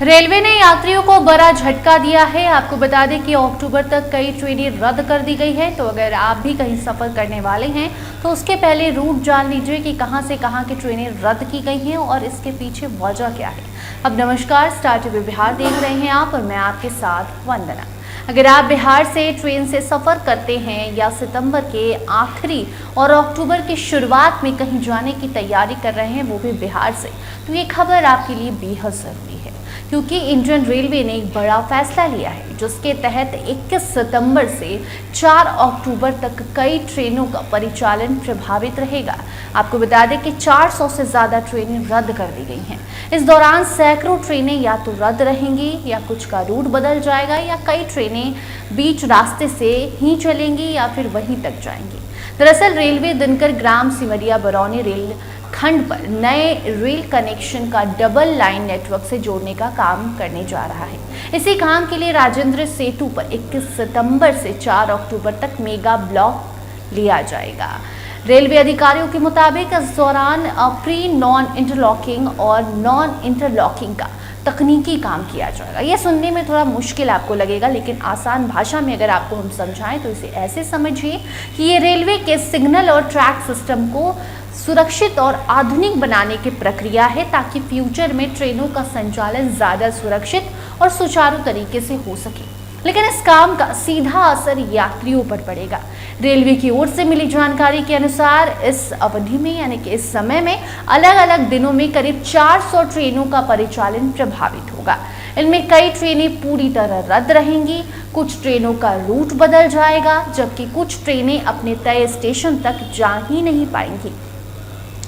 Railway ने यात्रियों को बड़ा झटका दिया है। आपको बता दें कि अक्टूबर तक कई ट्रेनें रद्द कर दी गई है। तो अगर आप भी कहीं सफ़र करने वाले हैं तो उसके पहले रूट जान लीजिए कि कहां से कहां की ट्रेनें रद्द की गई हैं और इसके पीछे वजह क्या है। अब नमस्कार, स्टार टीवी बिहार देख रहे हैं आप और मैं आपके साथ वंदना। अगर आप बिहार से ट्रेन से सफ़र करते हैं या सितंबर के आखिरी और अक्टूबर की शुरुआत में कहीं जाने की तैयारी कर रहे हैं, वो भी बिहार से, तो ये खबर आपके लिए बेहद ज़रूरी है, क्योंकि इंडियन रेलवे ने एक बड़ा फैसला लिया है जिसके तहत 21 सितंबर से 4 अक्टूबर तक कई ट्रेनों का परिचालन प्रभावित रहेगा। आपको बता दें कि 400 से ज़्यादा ट्रेनें रद्द कर दी गई हैं। इस दौरान सैकड़ों ट्रेनें या तो रद्द रहेंगी या कुछ का रूट बदल जाएगा या कई ट्रेनें बीच रास्ते से ही चलेंगी या फिर वहीं तक जाएंगी। दरअसल रेलवे दिनकर ग्राम सिमरिया बरौनी रेल खंड पर नए रेल कनेक्शन का डबल लाइन नेटवर्क से जोड़ने का काम करने जा रहा है। इसी काम के लिए राजेंद्र सेतु पर 21 सितंबर से 4 अक्टूबर तक मेगा ब्लॉक लिया जाएगा। रेलवे अधिकारियों के मुताबिक इस दौरान प्री नॉन इंटरलॉकिंग और नॉन इंटरलॉकिंग का तकनीकी काम किया जाएगा। ये सुनने में थोड़ा मुश्किल आपको लगेगा, लेकिन आसान भाषा में अगर आपको हम समझाएं तो इसे ऐसे समझिए कि ये रेलवे के सिग्नल और ट्रैक सिस्टम को सुरक्षित और आधुनिक बनाने की प्रक्रिया है, ताकि फ्यूचर में ट्रेनों का संचालन ज़्यादा सुरक्षित और सुचारू तरीके से हो सके। लेकिन इस काम का सीधा असर यात्रियों पर पड़ेगा। रेलवे की ओर से मिली जानकारी के अनुसार इस अवधि में यानी कि इस समय में अलग अलग दिनों में करीब 400 ट्रेनों का परिचालन प्रभावित होगा। इनमें कई ट्रेनें पूरी तरह रद्द रहेंगी, कुछ ट्रेनों का रूट बदल जाएगा, जबकि कुछ ट्रेनें अपने तय स्टेशन तक जा ही नहीं पाएंगी।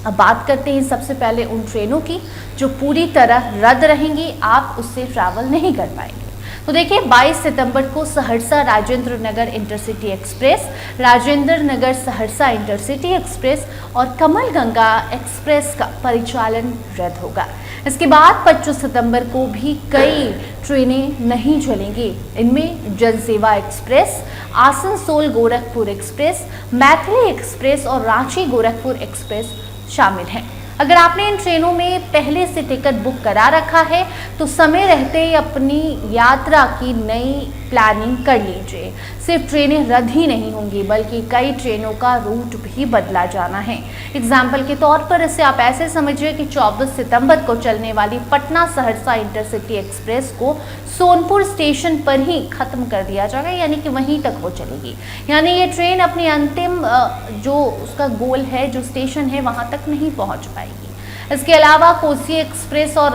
अब बात करते हैं सबसे पहले उन ट्रेनों की जो पूरी तरह रद्द रहेंगी, आप उससे ट्रैवल नहीं कर पाएंगे। तो देखिए, 22 सितंबर को Saharsa Rajendra Nagar intercity express, Rajendra Nagar Saharsa intercity express और कमल गंगा एक्सप्रेस का परिचालन रद्द होगा। इसके बाद 25 सितंबर को भी कई ट्रेनें नहीं चलेंगी। इनमें जनसेवा express, Asansol Gorakhpur express, Maithili express और रांची गोरखपुर एक्सप्रेस शामिल हैं। अगर आपने इन ट्रेनों में पहले से टिकट बुक करा रखा है तो समय रहते अपनी यात्रा की नई प्लानिंग कर लीजिए। सिर्फ ट्रेनें रद्द ही नहीं होंगी, बल्कि कई ट्रेनों का रूट भी बदला जाना है। एग्जाम्पल के तौर पर इसे आप ऐसे समझिए कि 24 सितंबर को चलने वाली पटना सहरसा इंटरसिटी एक्सप्रेस को सोनपुर स्टेशन पर ही खत्म कर दिया जाएगा, यानी कि वहीं तक वो चलेगी। यानी ये ट्रेन अपनी अंतिम जो उसका गोल है, जो स्टेशन है, वहां तक नहीं पहुंच पाएगी। इसके अलावा कोसी एक्सप्रेस और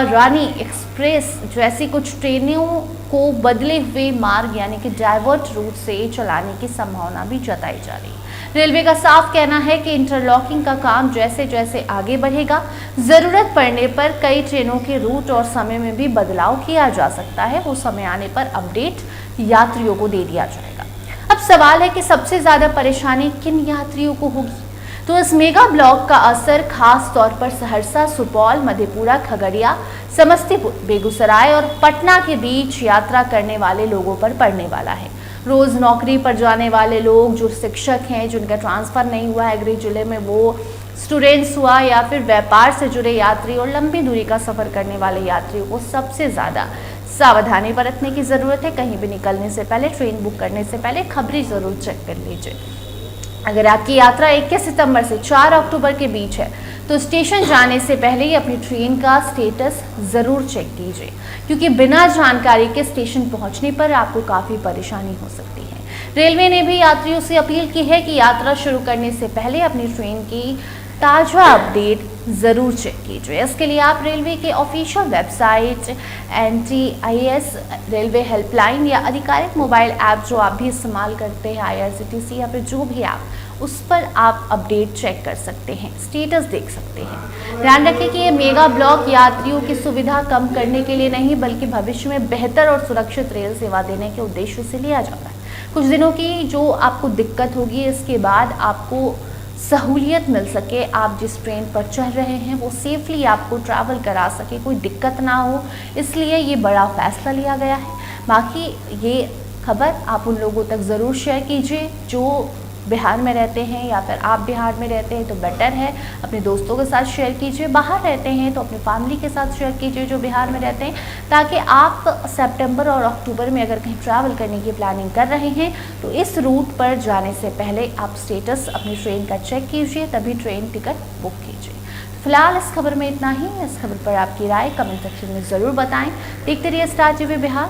रानी एक्सप्रेस जैसी कुछ ट्रेनों को बदले हुए मार्ग यानी कि डाइवर्ट रूट से चलाने की संभावना भी जताई जा रही है। रेलवे का साफ कहना है कि इंटरलॉकिंग का काम जैसे जैसे आगे बढ़ेगा, जरूरत पड़ने पर कई ट्रेनों के रूट और समय में भी बदलाव किया जा सकता है। वो समय आने पर अपडेट यात्रियों को दे दिया जाएगा। अब सवाल है कि सबसे ज्यादा परेशानी किन यात्रियों को होगी। तो इस मेगा ब्लॉक का असर खास तौर पर सहरसा, सुपौल, मधेपुरा, खगड़िया, समस्तीपुर, बेगूसराय और पटना के बीच यात्रा करने वाले लोगों पर पड़ने वाला है। रोज नौकरी पर जाने वाले लोग, जो शिक्षक हैं, जिनका ट्रांसफर नहीं हुआ है गृह जिले में, वो स्टूडेंट्स हुआ, या फिर व्यापार से जुड़े यात्री और लंबी दूरी का सफर करने वाले यात्रियों को सबसे ज्यादा सावधानी बरतने की जरूरत है। कहीं भी निकलने से पहले, ट्रेन बुक करने से पहले खबरें जरूर चेक कर लीजिए। अगर आपकी यात्रा 21 सितंबर से 4 अक्टूबर के बीच है तो स्टेशन जाने से पहले ही अपनी ट्रेन का स्टेटस ज़रूर चेक कीजिए, क्योंकि बिना जानकारी के स्टेशन पहुंचने पर आपको काफ़ी परेशानी हो सकती है। रेलवे ने भी यात्रियों से अपील की है कि यात्रा शुरू करने से पहले अपनी ट्रेन की ताज़ा अपडेट ज़रूर चेक कीजिए। इसके लिए आप रेलवे के official website, NTIS, railway helpline या आधिकारिक मोबाइल ऐप जो आप भी इस्तेमाल करते हैं, IRCTC या फिर जो भी आप, उस पर आप अपडेट चेक कर सकते हैं, स्टेटस देख सकते हैं। ध्यान रखें कि ये मेगा ब्लॉक यात्रियों की सुविधा कम करने के लिए नहीं, बल्कि भविष्य में बेहतर और सुरक्षित रेल सेवा देने के उद्देश्य से लिया जाता है। कुछ दिनों की जो आपको दिक्कत होगी, इसके बाद आपको सहूलियत मिल सके, आप जिस ट्रेन पर चल रहे हैं वो सेफली आपको ट्रैवल करा सके, कोई दिक्कत ना हो, इसलिए ये बड़ा फैसला लिया गया है। बाकी ये खबर आप उन लोगों तक ज़रूर शेयर कीजिए जो बिहार में रहते हैं या फिर आप बिहार में रहते हैं तो बेटर है अपने दोस्तों के साथ शेयर कीजिए, बाहर रहते हैं तो अपनी फैमिली के साथ शेयर कीजिए जो बिहार में रहते हैं, ताकि आप सितंबर और अक्टूबर में अगर कहीं ट्रैवल करने की प्लानिंग कर रहे हैं तो इस रूट पर जाने से पहले आप स्टेटस अपनी ट्रेन का चेक कीजिए, तभी ट्रेन टिकट बुक कीजिए। फिलहाल इस खबर में इतना ही। इस खबर पर आपकी राय कमेंट सेक्शन में ज़रूर बताएं। देखते रहिए स्टार टीवी बिहार।